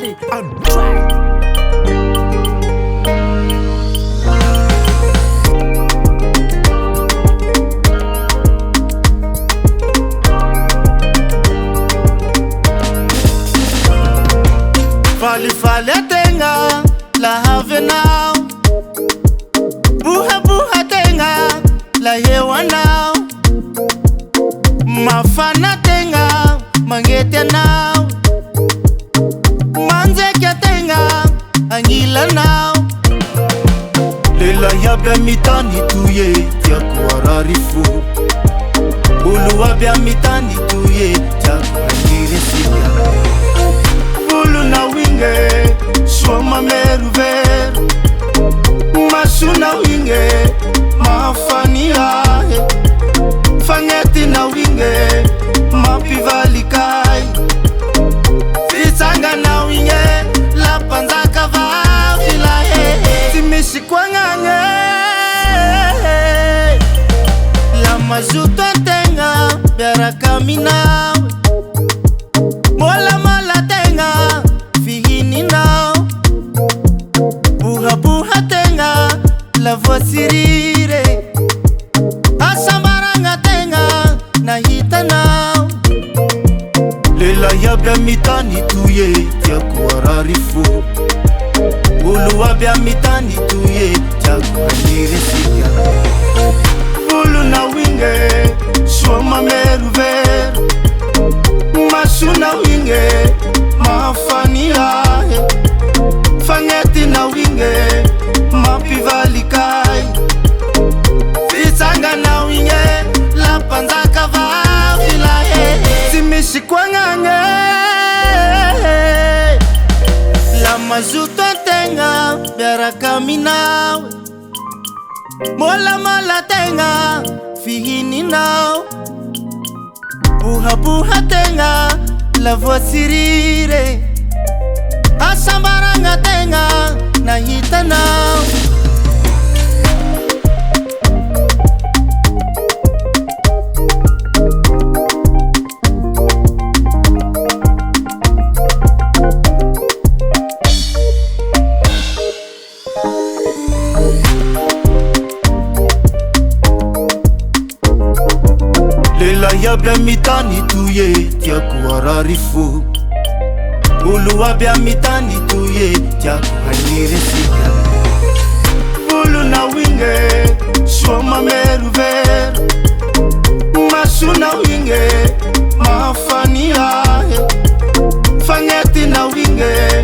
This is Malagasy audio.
Daddy on track. Fali tenga la have now. Buha tenga la hewa now. Mafana tenga mangete now. Manzeke tenga angila now. Lela yabya mitani tuye tia kuararifu. Ulu wabya mitani tuye tia kuangirisiya. Ulu na winge shoma meruver. Masuna winge mafani ahe. Fangeti na winge mapivalikai. Fitanga na winge la panzaka vafila he. Timishi kwa ngange la majuto tenga biara kamina. Mola tenga fihini now. Buha tenga la vosirire. Asambaranga tenga na hita now. Lela yabya mitani tuye tia kuararifu. Ulu wabya mitani tuye tia kuangirisiya. Ulu na winge shoma meruver. Masuna winge mafani ahe. Fangeti na winge mapivalikai. Fitanga na winge la panzaka vafila he. Timishi kwa ngange la majuto tenga biara kamina. Mola tenga fihini now. Buha tenga la vosirire. Asambaranga tenga na hita now. Lela yabya mitani tuye tia kuararifu. Ulu wabya mitani tuye tia kuangirisiya. Ulu na winge shoma meruver. Masuna winge mafani ahe. Fangeti na winge